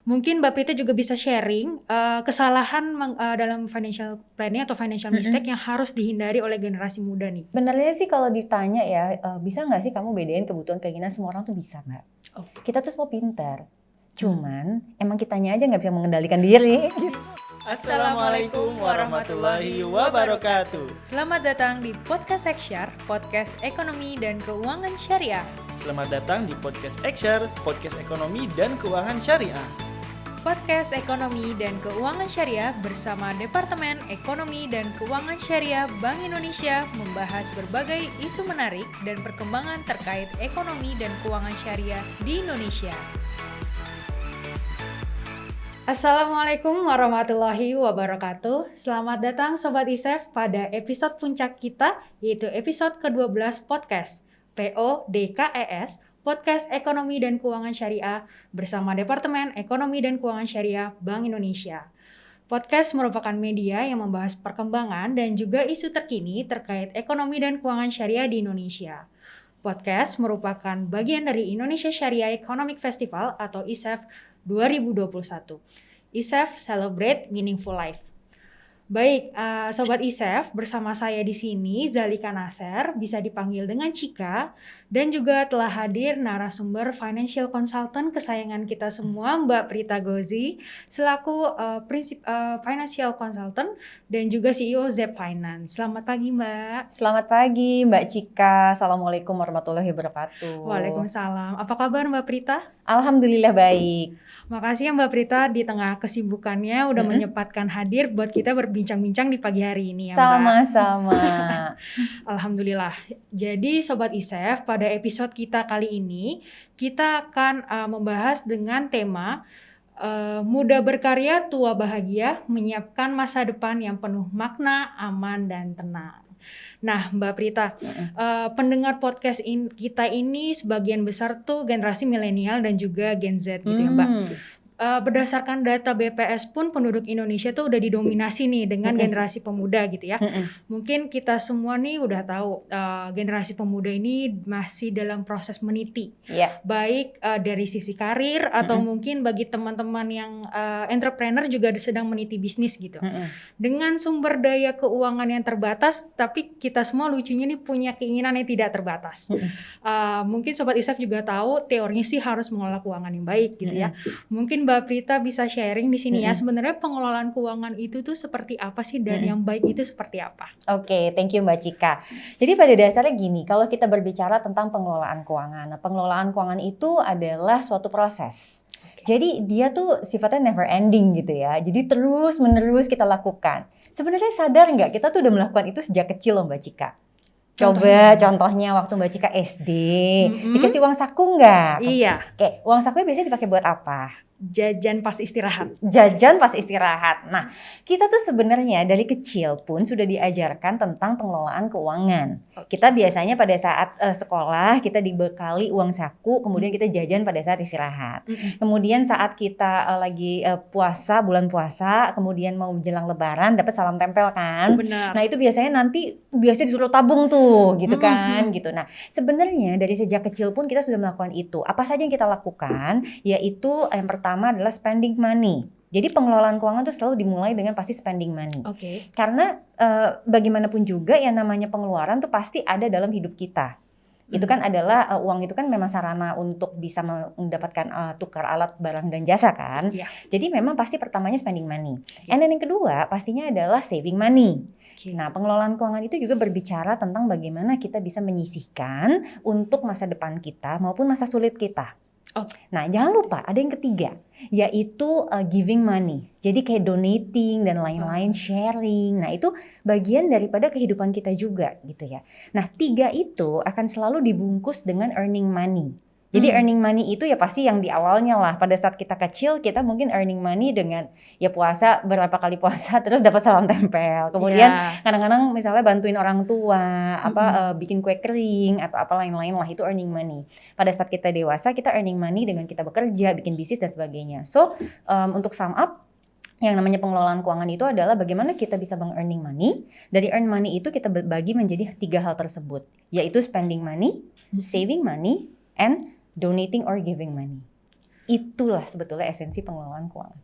Mungkin Mbak Prita juga bisa sharing kesalahan dalam financial planning atau financial mistake yang harus dihindari oleh generasi muda nih. Sebenarnya sih kalau ditanya ya, bisa nggak sih kamu bedain kebutuhan keinginan semua orang tuh bisa Mbak? Kita tuh semua pintar, cuman emang kitanya aja nggak bisa mengendalikan diri. Assalamualaikum warahmatullahi wabarakatuh. Selamat datang di Podcast Eksyar, podcast ekonomi dan keuangan syariah. Selamat datang di Podcast Eksyar, podcast ekonomi dan keuangan syariah. Podcast Ekonomi dan Keuangan Syariah bersama Departemen Ekonomi dan Keuangan Syariah Bank Indonesia membahas berbagai isu menarik dan perkembangan terkait ekonomi dan keuangan syariah di Indonesia. Assalamualaikum warahmatullahi wabarakatuh. Selamat datang Sobat ISEF pada episode puncak kita, yaitu episode ke-12 podcast PODKES, Podcast Ekonomi dan Keuangan Syariah bersama Departemen Ekonomi dan Keuangan Syariah Bank Indonesia. Podcast merupakan media yang membahas perkembangan dan juga isu terkini terkait ekonomi dan keuangan syariah di Indonesia. Podcast merupakan bagian dari Indonesia Syariah Economic Festival atau ISEF 2021. ISEF Celebrate Meaningful Life. Baik, Sobat ISEF, bersama saya di sini Zalika Nasser, bisa dipanggil dengan Cika, dan juga telah hadir narasumber financial consultant kesayangan kita semua, Mbak Prita Gozi, selaku financial consultant dan juga CEO Zep Finance. Selamat pagi, Mbak. Selamat pagi Mbak Cika, Assalamualaikum warahmatullahi wabarakatuh. Waalaikumsalam. Apa kabar Mbak Prita? Alhamdulillah baik. Makasih ya Mbak Prita di tengah kesibukannya udah menyempatkan hadir buat kita berbincang-bincang di pagi hari ini ya Mbak. Sama-sama. Alhamdulillah. Jadi Sobat ISEF, pada episode kita kali ini kita akan membahas dengan tema muda berkarya, tua bahagia, menyiapkan masa depan yang penuh makna, aman, dan tenang. Nah Mbak Prita, pendengar podcast kita ini sebagian besar tuh generasi milenial dan juga Gen Z gitu ya Mbak. Berdasarkan data BPS pun penduduk Indonesia tuh udah didominasi nih dengan generasi pemuda gitu ya. Mungkin kita semua nih udah tahu generasi pemuda ini masih dalam proses meniti. Baik dari sisi karir atau mungkin bagi teman-teman yang entrepreneur juga sedang meniti bisnis gitu. Dengan sumber daya keuangan yang terbatas, tapi kita semua lucunya nih punya keinginan yang tidak terbatas. Mungkin Sobat ISEF juga tahu teorinya sih harus mengelola keuangan yang baik gitu ya. Mungkin Mbak Prita bisa sharing di sini ya, sebenarnya pengelolaan keuangan itu tuh seperti apa sih dan yang baik itu seperti apa? Oke, thank you Mbak Cika. Jadi pada dasarnya gini, kalau kita berbicara tentang pengelolaan keuangan, pengelolaan keuangan itu adalah suatu proses. Jadi dia tuh sifatnya never ending gitu ya. Jadi terus menerus kita lakukan. Sebenarnya sadar nggak kita tuh udah melakukan itu sejak kecil loh Mbak Cika. Contohnya waktu Mbak Cika SD, dikasih uang saku nggak? Iya. Oke, uang sakunya biasanya dipakai buat apa? Jajan pas istirahat. Jajan pas istirahat. Nah, kita tuh sebenarnya dari kecil pun sudah diajarkan tentang pengelolaan keuangan. Kita biasanya pada saat sekolah kita dibekali uang saku, kemudian kita jajan pada saat istirahat. Kemudian saat kita lagi puasa, bulan puasa, kemudian mau menjelang lebaran dapat salam tempel kan. Benar. Nah, itu biasanya disuruh tabung tuh, gitu kan, gitu. Nah, sebenarnya dari sejak kecil pun kita sudah melakukan itu. Apa saja yang kita lakukan? Yaitu yang pertama adalah spending money. Jadi pengelolaan keuangan itu selalu dimulai dengan pasti spending money. Karena bagaimanapun juga yang namanya pengeluaran tuh pasti ada dalam hidup kita. Itu kan adalah uang itu kan memang sarana untuk bisa mendapatkan tukar alat barang dan jasa kan. Jadi memang pasti pertamanya spending money. And then yang kedua pastinya adalah saving money. Nah, pengelolaan keuangan itu juga berbicara tentang bagaimana kita bisa menyisihkan untuk masa depan kita maupun masa sulit kita. Nah, jangan lupa ada yang ketiga, yaitu giving money. Jadi kayak donating dan lain-lain, sharing. Nah, itu bagian daripada kehidupan kita juga gitu ya. Nah, tiga itu akan selalu dibungkus dengan earning money. Jadi earning money itu ya pasti yang di awalnya lah. Pada saat kita kecil kita mungkin earning money dengan ya puasa berapa kali puasa terus dapat salam tempel. Kemudian kadang-kadang misalnya bantuin orang tua, bikin kue kering atau apa lain-lain lah, itu earning money. Pada saat kita dewasa kita earning money dengan kita bekerja, bikin bisnis dan sebagainya. So untuk sum up, yang namanya pengelolaan keuangan itu adalah bagaimana kita bisa earning money. Dari earn money itu kita bagi menjadi tiga hal tersebut, yaitu spending money, saving money, and donating or giving money. Itulah sebetulnya esensi pengelolaan keuangan.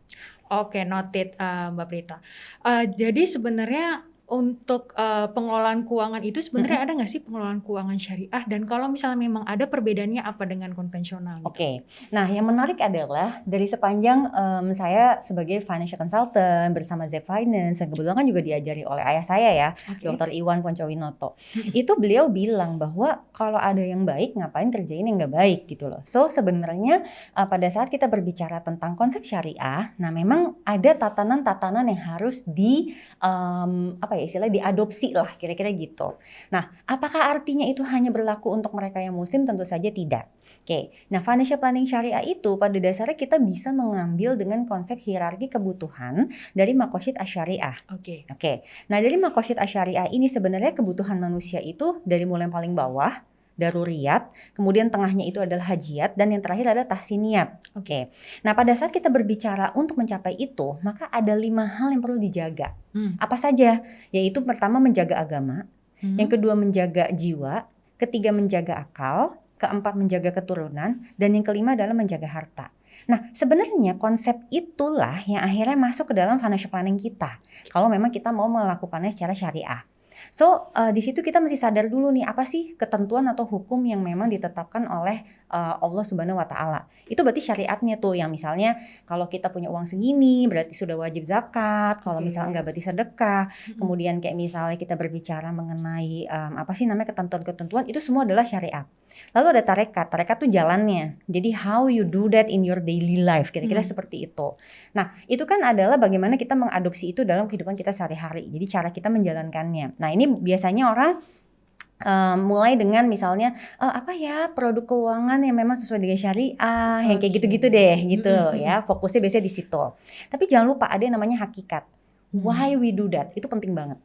Oke, noted Mbak Prita. Jadi sebenarnya untuk pengelolaan keuangan itu sebenarnya ada nggak sih pengelolaan keuangan syariah? Dan kalau misalnya memang ada, perbedaannya apa dengan konvensional? Gitu? Oke, nah yang menarik adalah dari sepanjang saya sebagai financial consultant bersama Z Finance, yang kebetulan kan juga diajari oleh ayah saya ya, Dr. Iwan Poncowinoto. Itu beliau bilang bahwa kalau ada yang baik, ngapain kerjain yang nggak baik gitu loh. So sebenarnya pada saat kita berbicara tentang konsep syariah, nah memang ada tatanan-tatanan yang harus istilahnya diadopsi lah, kira-kira gitu. Nah, apakah artinya itu hanya berlaku untuk mereka yang muslim? Tentu saja tidak. Oke, nah financial planning syariah itu pada dasarnya kita bisa mengambil dengan konsep hierarki kebutuhan dari Maqasid Asy-Syariah. Oke. Nah dari Maqasid Asy-Syariah ini sebenarnya kebutuhan manusia itu dari mulai yang paling bawah, daruriyat, kemudian tengahnya itu adalah hajiat, dan yang terakhir adalah tahsiniyat. Oke. Nah pada saat kita berbicara untuk mencapai itu, maka ada 5 hal yang perlu dijaga. Apa saja? Yaitu pertama menjaga agama, yang kedua menjaga jiwa, ketiga menjaga akal, keempat menjaga keturunan, dan yang kelima adalah menjaga harta. Nah sebenarnya konsep itulah yang akhirnya masuk ke dalam financial planning kita, kalau memang kita mau melakukannya secara syariah. So di situ kita mesti sadar dulu nih, apa sih ketentuan atau hukum yang memang ditetapkan oleh Allah Subhanahu wa Ta'ala. Itu berarti syariatnya tuh, yang misalnya kalau kita punya uang segini berarti sudah wajib zakat, kalau misalnya enggak berarti sedekah. Kemudian kayak misalnya kita berbicara mengenai ketentuan-ketentuan, itu semua adalah syariat. Lalu ada tarekat tuh jalannya. Jadi how you do that in your daily life, kira-kira seperti itu. Nah itu kan adalah bagaimana kita mengadopsi itu dalam kehidupan kita sehari-hari. Jadi cara kita menjalankannya. Nah ini biasanya orang mulai dengan misalnya produk keuangan yang memang sesuai dengan syariah, yang kayak gitu-gitu deh gitu ya, fokusnya biasanya di situ. Tapi jangan lupa ada yang namanya hakikat. Why we do that, itu penting banget.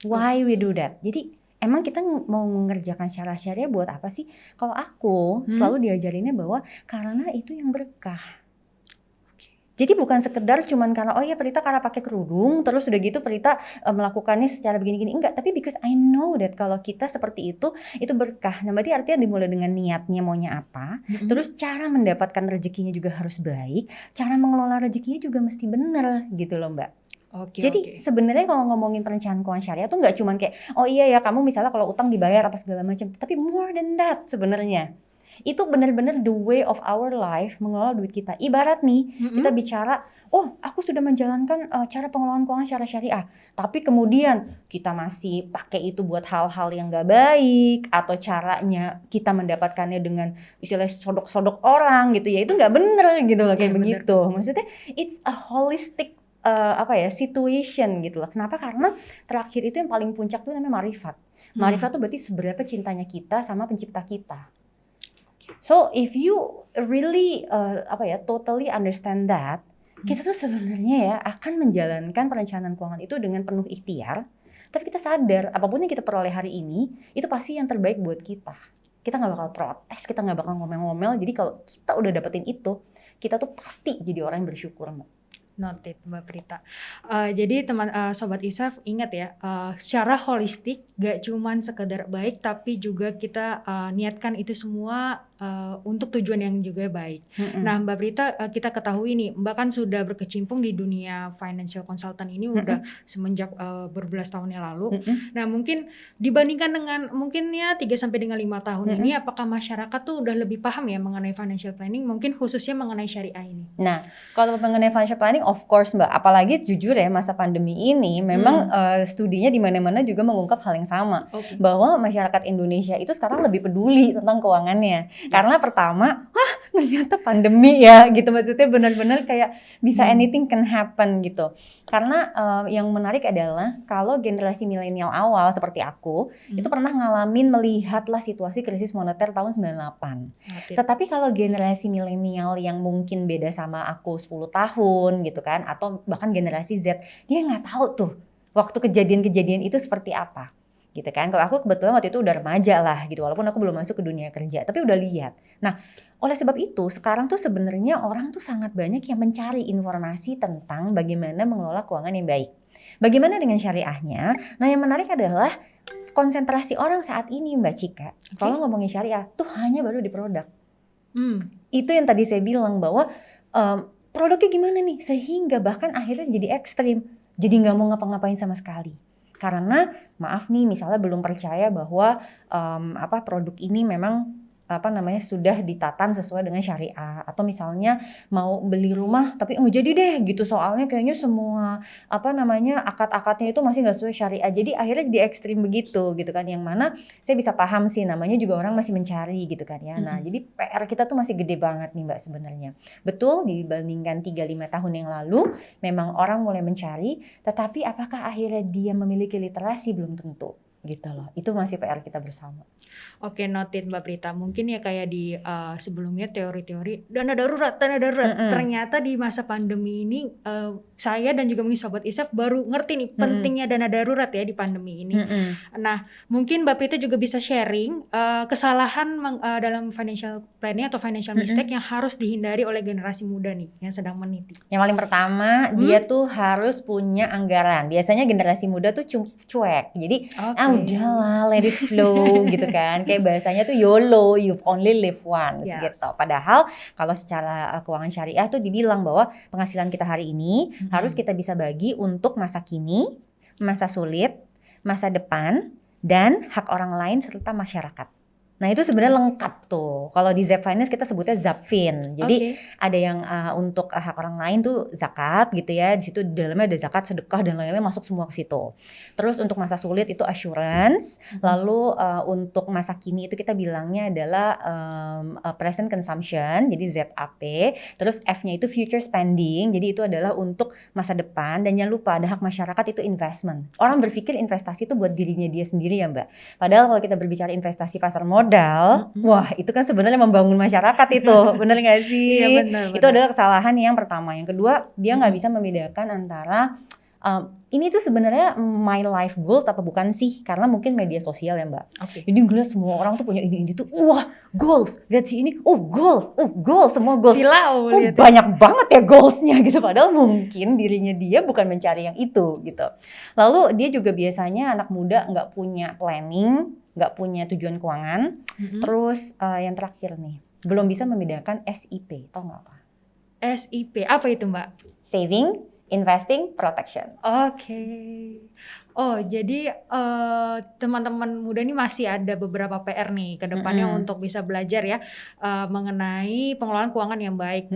Why we do that. Jadi emang kita mau mengerjakan secara syariah buat apa sih? Kalau aku selalu diajarinnya bahwa karena itu yang berkah. Jadi bukan sekedar cuman karena Prita karena pakai kerudung terus udah gitu Prita melakukannya secara begini-gini, enggak, tapi because I know that kalau kita seperti itu berkah. Nah berarti artinya dimulai dengan niatnya maunya apa, terus cara mendapatkan rezekinya juga harus baik, cara mengelola rezekinya juga mesti benar gitu loh Mbak. Jadi sebenarnya kalau ngomongin perencanaan keuangan syariah tuh nggak cuman kayak kamu misalnya kalau utang dibayar apa segala macam, tapi more than that sebenarnya. Itu benar-benar the way of our life mengelola duit kita. Ibarat nih kita bicara, aku sudah menjalankan cara pengelolaan keuangan secara syariah, tapi kemudian kita masih pakai itu buat hal-hal yang gak baik, atau caranya kita mendapatkannya dengan istilah sodok-sodok orang gitu ya, itu gak bener gitu loh, kayak begitu. Maksudnya it's a holistic situation gitu loh. Kenapa? Karena terakhir itu yang paling puncak tuh namanya ma'rifat. Ma'rifat tuh berarti seberapa cintanya kita sama pencipta kita. So if you really totally understand that, kita tuh sebenarnya ya akan menjalankan perencanaan keuangan itu dengan penuh ikhtiar, tapi kita sadar apapun yang kita peroleh hari ini itu pasti yang terbaik buat kita. Kita nggak bakal protes, kita nggak bakal ngomel-ngomel. Jadi kalau kita udah dapetin itu, kita tuh pasti jadi orang yang bersyukur, Mbak. Noted Mbak Prita. Jadi Sobat ISAF ingat ya, secara holistik gak cuman sekedar baik, tapi juga kita niatkan itu semua untuk tujuan yang juga baik. Nah Mbak Prita, kita ketahui nih Mbak kan sudah berkecimpung di dunia financial consultant ini udah semenjak berbelas tahun yang lalu. Nah mungkin dibandingkan dengan mungkin ya 3-5 tahun ini, apakah masyarakat tuh udah lebih paham ya mengenai financial planning, mungkin khususnya mengenai syariah ini? Nah kalau mengenai financial planning, of course Mbak, apalagi jujur ya masa pandemi ini memang studinya di mana-mana juga mengungkap hal yang sama, bahwa masyarakat Indonesia itu sekarang lebih peduli tentang keuangannya. Karena pertama, ternyata pandemi ya gitu, maksudnya benar-benar kayak bisa anything can happen gitu. Karena yang menarik adalah kalau generasi milenial awal seperti aku itu pernah melihatlah situasi krisis moneter tahun 98. Tetapi kalau generasi milenial yang mungkin beda sama aku 10 tahun gitu kan, atau bahkan generasi Z, dia nggak tahu tuh waktu kejadian-kejadian itu seperti apa gitu kan. Kalau aku kebetulan waktu itu udah remaja lah gitu, walaupun aku belum masuk ke dunia kerja, tapi udah lihat. Nah oleh sebab itu sekarang tuh sebenarnya orang tuh sangat banyak yang mencari informasi tentang bagaimana mengelola keuangan yang baik. Bagaimana dengan syariahnya? Nah yang menarik adalah konsentrasi orang saat ini Mbak Cika, kalau ngomongin syariah tuh hanya baru di produk. Itu yang tadi saya bilang bahwa produknya gimana nih sehingga bahkan akhirnya jadi ekstrim, jadi nggak mau ngapa-ngapain sama sekali. Karena maaf nih misalnya belum percaya bahwa produk ini memang sudah ditatan sesuai dengan syariah, atau misalnya mau beli rumah tapi nggak jadi deh gitu soalnya kayaknya semua akad-akadnya itu masih nggak sesuai syariah, jadi akhirnya jadi ekstrim begitu gitu kan, yang mana saya bisa paham sih, namanya juga orang masih mencari gitu kan ya. Nah jadi PR kita tuh masih gede banget nih Mbak sebenarnya. Betul, dibandingkan 3-5 tahun yang lalu memang orang mulai mencari, tetapi apakah akhirnya dia memiliki literasi belum tentu gitu loh. Itu masih PR kita bersama. Oke, noted Mbak Prita. Mungkin ya kayak di sebelumnya teori-teori dana darurat. Ternyata di masa pandemi ini saya dan juga mungkin Sobat ISEF baru ngerti nih pentingnya dana darurat ya di pandemi ini. Nah, mungkin Mbak Prita juga bisa sharing kesalahan dalam financial planning atau financial mistake yang harus dihindari oleh generasi muda nih yang sedang meniti. Yang paling pertama, dia tuh harus punya anggaran. Biasanya generasi muda tuh cuek. Jadi udahlah let it flow gitu kan. Kayak bahasanya tuh YOLO, you've only live once gitu. Padahal kalau secara keuangan syariah tuh dibilang bahwa penghasilan kita hari ini harus kita bisa bagi untuk masa kini, masa sulit, masa depan, dan hak orang lain serta masyarakat. Nah itu sebenarnya lengkap tuh. Kalau di Zep Finance kita sebutnya Zapfin. Jadi ada yang untuk hak orang lain tuh zakat gitu ya. Di situ di dalamnya ada zakat, sedekah dan lain-lain masuk semua ke situ. Terus untuk masa sulit itu assurance. Lalu untuk masa kini itu kita bilangnya adalah present consumption. Jadi ZAP. Terus F-nya itu future spending. Jadi itu adalah untuk masa depan. Dan jangan lupa ada hak masyarakat itu investment. Orang berpikir investasi itu buat dirinya dia sendiri ya Mbak. Padahal kalau kita berbicara investasi pasar modal, wah itu kan sebenarnya membangun masyarakat itu, bener nggak sih? Iya, benar. Itu adalah kesalahan yang pertama. Yang kedua, dia nggak bisa membedakan antara ini tuh sebenarnya my life goals apa bukan sih? Karena mungkin media sosial ya Mbak. Jadi ngeliat semua orang tuh punya ini tuh, wah goals, lihat si ini, goals, semua goals. Silau, banyak banget ya goalsnya gitu. Padahal mungkin dirinya dia bukan mencari yang itu gitu. Lalu dia juga biasanya anak muda nggak punya planning, nggak punya tujuan keuangan. Terus yang terakhir nih, belum bisa membedakan SIP, tau nggak apa? SIP, apa itu Mbak? Saving, investing, protection. Oh, jadi teman-teman muda ini masih ada beberapa PR nih ke depannya untuk bisa belajar ya mengenai pengelolaan keuangan yang baik.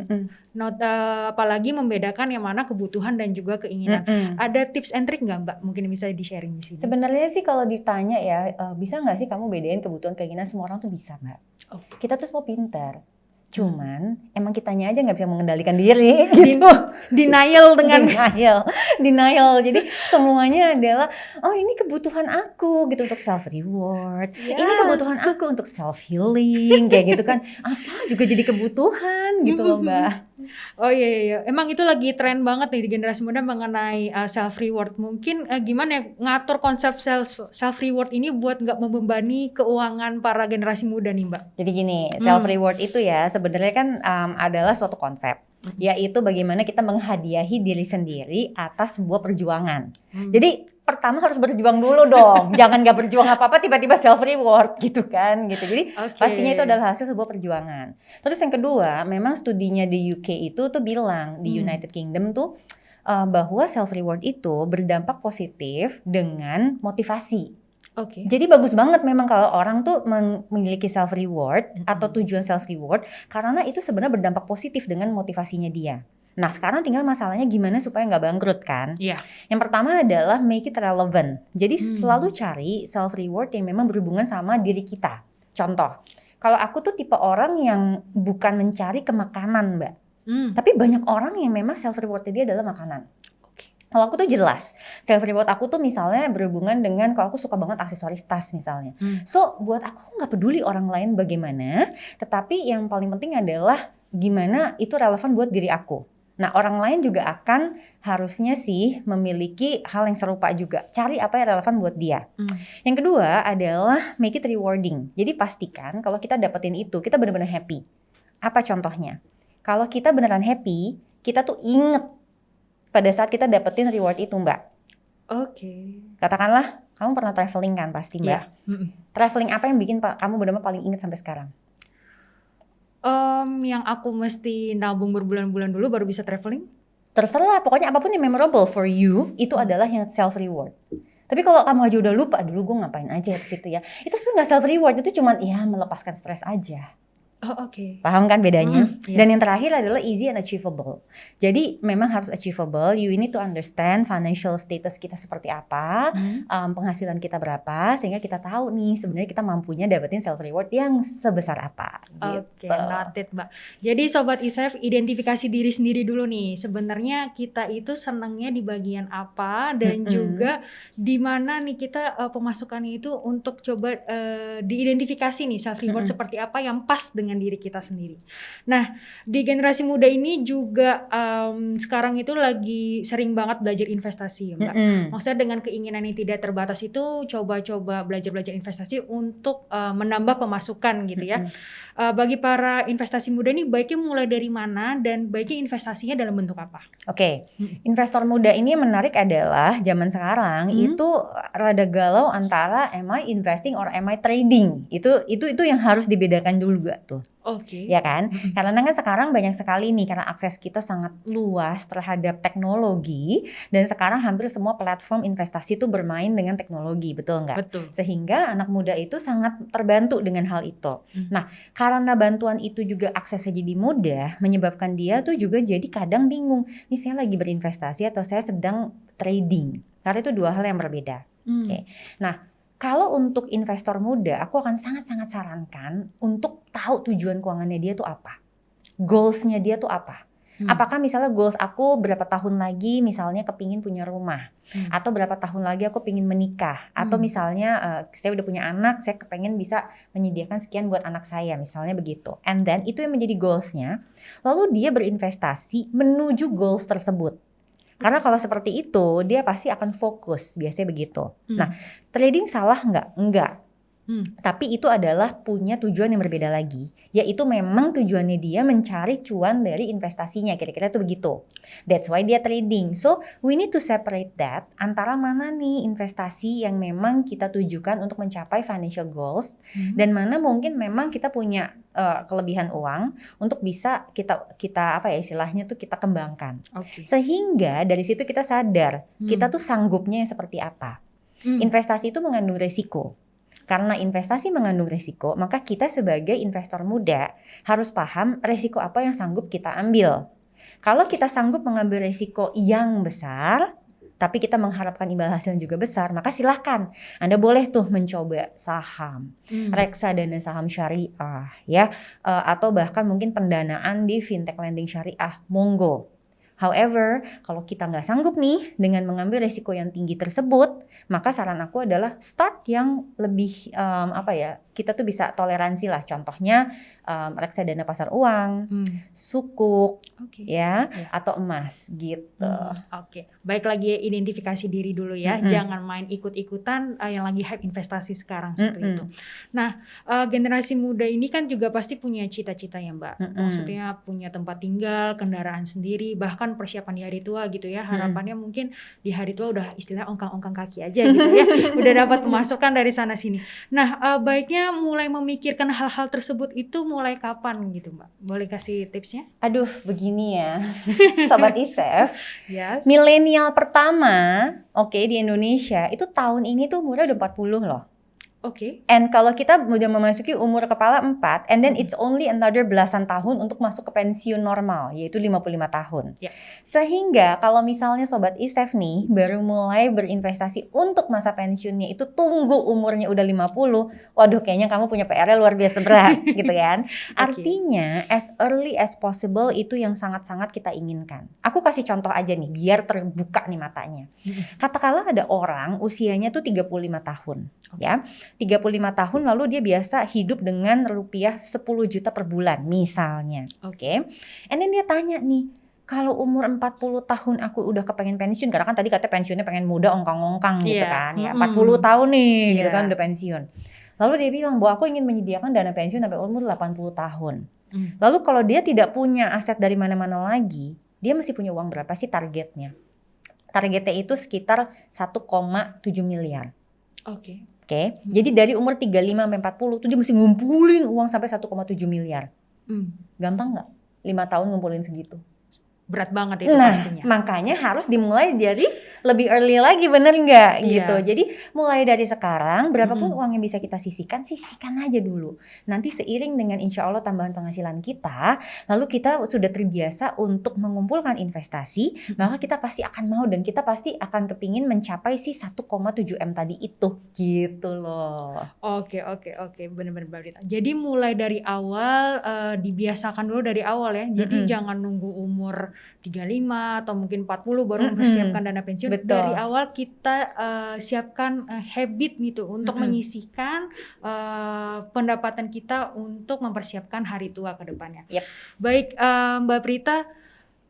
Apalagi membedakan yang mana kebutuhan dan juga keinginan. Ada tips and trick nggak Mbak? Mungkin bisa di-sharing di sini. Sebenarnya sih kalau ditanya ya, bisa nggak sih kamu bedain kebutuhan keinginan? Semua orang tuh bisa Mbak. Kita tuh semua pintar. Cuman emang kitanya aja nggak bisa mengendalikan diri gitu. Denial dengan denial. Jadi semuanya adalah ini kebutuhan aku gitu untuk self reward. Ini kebutuhan aku untuk self healing kayak gitu kan. Apa juga jadi kebutuhan gitu loh Mbak. Oh iya. Emang itu lagi tren banget nih di generasi muda mengenai self reward. Mungkin gimana ya ngatur konsep self reward ini buat nggak membebani keuangan para generasi muda nih Mbak. Jadi gini, self reward itu ya sebenarnya kan adalah suatu konsep, yaitu bagaimana kita menghadiahi diri sendiri atas sebuah perjuangan. Jadi pertama harus berjuang dulu dong, jangan nggak berjuang apa-apa tiba-tiba self reward gitu kan gitu. Jadi pastinya itu adalah hasil sebuah perjuangan. Terus yang kedua, memang studinya di UK itu tuh bilang di United Kingdom tuh bahwa self reward itu berdampak positif dengan motivasi. Jadi bagus banget memang kalau orang tuh memiliki self reward atau tujuan self reward, karena itu sebenarnya berdampak positif dengan motivasinya dia. Nah sekarang tinggal masalahnya gimana supaya nggak bangkrut kan? Yang pertama adalah make it relevant. Jadi selalu cari self reward yang memang berhubungan sama diri kita. Contoh, kalau aku tuh tipe orang yang bukan mencari ke makanan Mbak, tapi banyak orang yang memang self rewardnya dia adalah makanan. Kalau aku tuh jelas, self reward aku tuh misalnya berhubungan dengan kalau aku suka banget aksesoris tas misalnya. So buat aku nggak peduli orang lain bagaimana, tetapi yang paling penting adalah gimana itu relevan buat diri aku. Nah orang lain juga akan harusnya sih memiliki hal yang serupa juga. Cari apa yang relevan buat dia. Yang kedua adalah make it rewarding. Jadi pastikan kalau kita dapetin itu, kita benar-benar happy. Apa contohnya? Kalau kita beneran happy, kita tuh inget pada saat kita dapetin reward itu Mbak. Katakanlah kamu pernah traveling kan pasti Mbak. Traveling apa yang bikin kamu benar-benar paling inget sampai sekarang? Yang aku mesti nabung berbulan-bulan dulu baru bisa traveling? Terserah, pokoknya apapun yang memorable for you itu adalah yang self reward. Tapi kalau kamu aja udah lupa dulu gue ngapain aja ke situ ya, itu sebenarnya nggak self reward, itu cuman ya melepaskan stres aja. Oh, oke. Paham kan bedanya? Iya. Dan yang terakhir adalah easy and achievable. Jadi memang harus achievable. You need to understand financial status kita seperti apa, penghasilan kita berapa, sehingga kita tahu nih sebenarnya kita mampunya dapetin self reward yang sebesar apa. Oke, Gitu. noted, Mbak. Jadi Sobat ISEF, identifikasi diri sendiri dulu nih. Sebenarnya kita itu senangnya di bagian apa dan juga di mana nih kita pemasukannya itu untuk coba diidentifikasi nih self reward seperti apa yang pas dengan diri kita sendiri. Nah, di generasi muda ini juga sekarang itu lagi sering banget belajar investasi ya, Mbak. Maksudnya dengan keinginan yang tidak terbatas itu coba-coba belajar investasi untuk menambah pemasukan gitu ya. Bagi para investasi muda ini baiknya mulai dari mana dan baiknya investasinya dalam bentuk apa? Oke, investor muda ini menarik adalah zaman sekarang itu rada galau antara am I investing or am I trading. Itu yang harus dibedakan dulu gak tuh. Oke. Ya kan? Karena kan sekarang banyak sekali nih, karena akses kita sangat luas terhadap teknologi, dan sekarang hampir semua platform investasi itu bermain dengan teknologi, betul nggak? Betul. Sehingga anak muda itu sangat terbantu dengan hal itu. Nah, karena bantuan itu juga aksesnya jadi mudah, menyebabkan dia tuh juga jadi kadang bingung, nih saya lagi berinvestasi atau saya sedang trading. Karena itu dua hal yang berbeda. Oke. Nah, kalau untuk investor muda, aku akan sangat-sangat sarankan untuk tahu tujuan keuangannya dia tuh apa. Goals-nya dia tuh apa. Apakah misalnya goals aku berapa tahun lagi misalnya kepingin punya rumah. Atau berapa tahun lagi aku pingin menikah. Atau misalnya saya udah punya anak, saya kepengen bisa menyediakan sekian buat anak saya. Misalnya begitu. And then itu yang menjadi goals-nya. Lalu dia berinvestasi menuju goals tersebut. Karena kalau seperti itu, dia pasti akan fokus, biasanya begitu. Nah, trading salah nggak? Enggak. Tapi itu adalah punya tujuan yang berbeda lagi, yaitu memang tujuannya dia mencari cuan dari investasinya, kira-kira itu begitu. That's why dia trading. So we need to separate that antara mana nih investasi yang memang kita tujukan untuk mencapai financial goals, dan mana mungkin memang kita punya kelebihan uang untuk bisa kita apa ya istilahnya tuh kita kembangkan. Sehingga dari situ kita sadar kita tuh sanggupnya yang seperti apa. Investasi itu mengandung resiko. Karena investasi mengandung risiko, maka kita sebagai investor muda harus paham risiko apa yang sanggup kita ambil. Kalau kita sanggup mengambil risiko yang besar, tapi kita mengharapkan imbal hasil juga besar, maka silahkan Anda boleh tuh mencoba saham, reksadana saham syariah, ya, atau bahkan mungkin pendanaan di fintech lending syariah, monggo. However, kalau kita nggak sanggup nih dengan mengambil risiko yang tinggi tersebut, maka saran aku adalah start yang lebih kita tuh bisa toleransi lah. Contohnya reksadana pasar uang, sukuk, ya, atau emas gitu. Baik lagi identifikasi diri dulu ya, jangan main ikut-ikutan yang lagi hype investasi sekarang seperti itu. Nah, generasi muda ini kan juga pasti punya cita-cita ya Mbak. Maksudnya punya tempat tinggal, kendaraan sendiri, bahkan persiapan di hari tua gitu ya. Harapannya mungkin di hari tua udah istilah ongkang-ongkang kaki aja gitu ya. Udah dapat pemasukan dari sana sini. Nah, baiknya mulai memikirkan hal-hal tersebut itu mulai kapan gitu Mbak? Boleh kasih tipsnya? Aduh, begini ya. Sobat ISEF. Yes. Milenial pertama, di Indonesia itu tahun ini tuh umurnya udah 40 loh. And kalau kita udah memasuki umur kepala 4, and then it's only another belasan tahun untuk masuk ke pensiun normal, yaitu 55 tahun. Sehingga kalau misalnya Sobat ISEF nih baru mulai berinvestasi untuk masa pensiunnya itu tunggu umurnya udah 50, waduh kayaknya kamu punya PR-nya luar biasa berat gitu kan. Artinya as early as possible itu yang sangat-sangat kita inginkan. Aku kasih contoh aja nih biar terbuka nih matanya. Katakanlah ada orang usianya tuh 35 tahun, ya. 35 tahun lalu dia biasa hidup dengan rupiah 10 juta per bulan misalnya. And then dia tanya nih, kalau umur 40 tahun aku udah kepengen pensiun, karena kan tadi katanya pensiunnya pengen muda ongkang-ongkang gitu kan ya. 40 tahun nih gitu kan udah pensiun. Lalu dia bilang bahwa aku ingin menyediakan dana pensiun sampai umur 80 tahun. Lalu kalau dia tidak punya aset dari mana-mana lagi, dia masih punya uang berapa sih targetnya? Targetnya itu sekitar 1,7 miliar. Jadi dari umur 35 sampai 40 tuh dia mesti ngumpulin uang sampai 1,7 miliar. Gampang nggak? 5 tahun ngumpulin segitu. Berat banget itu Nah, pastinya. makanya harus dimulai dari lebih early lagi, bener nggak Iya. gitu. Jadi mulai dari sekarang, berapapun uang yang bisa kita sisihkan aja dulu. Nanti seiring dengan insya Allah tambahan penghasilan kita, lalu kita sudah terbiasa untuk mengumpulkan investasi, maka kita pasti akan mau dan kita pasti akan kepingin mencapai si 1,7 M tadi itu, gitu loh. Oke, benar-benar Mbak Prita. Jadi mulai dari awal, dibiasakan dulu dari awal ya. Jadi jangan nunggu umur 35 atau mungkin 40 baru mempersiapkan dana pensiun. Betul. Dari awal kita siapkan habit gitu untuk menyisihkan pendapatan kita untuk mempersiapkan hari tua ke depannya. Yep. Baik, Mbak Prita,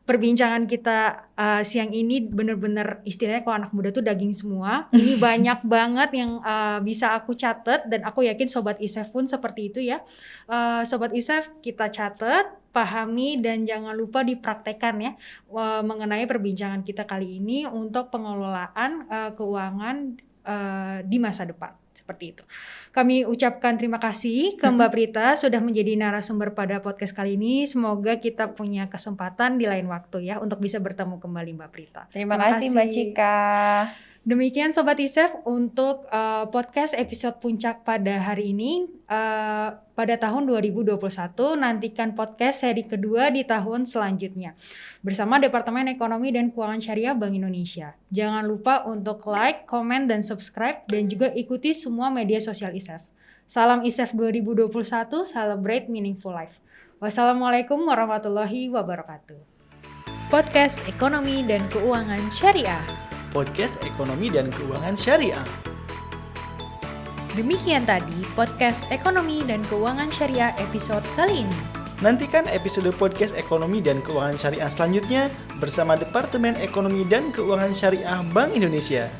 perbincangan kita siang ini benar-benar istilahnya kalau anak muda tuh daging semua. Ini banyak banget yang bisa aku catat dan aku yakin Sobat ISEF pun seperti itu ya. Sobat ISEF, kita catat, pahami dan jangan lupa dipraktekkan ya mengenai perbincangan kita kali ini untuk pengelolaan keuangan di masa depan. Seperti itu. Kami ucapkan terima kasih ke Mbak Prita sudah menjadi narasumber pada podcast kali ini. Semoga kita punya kesempatan di lain waktu ya untuk bisa bertemu kembali Mbak Prita. Terima kasih Mbak Cika. Demikian Sobat ISEF untuk podcast episode puncak pada hari ini pada tahun 2021. Nantikan podcast seri kedua di tahun selanjutnya bersama Departemen Ekonomi dan Keuangan Syariah Bank Indonesia. Jangan lupa untuk like, komen, dan subscribe dan juga ikuti semua media sosial ISEF. Salam ISEF 2021, celebrate meaningful life. Wassalamualaikum warahmatullahi wabarakatuh. Podcast Ekonomi dan Keuangan Syariah. Podcast Ekonomi dan Keuangan Syariah. Demikian tadi podcast Ekonomi dan Keuangan Syariah episode kali ini. Nantikan episode podcast Ekonomi dan Keuangan Syariah selanjutnya bersama Departemen Ekonomi dan Keuangan Syariah Bank Indonesia.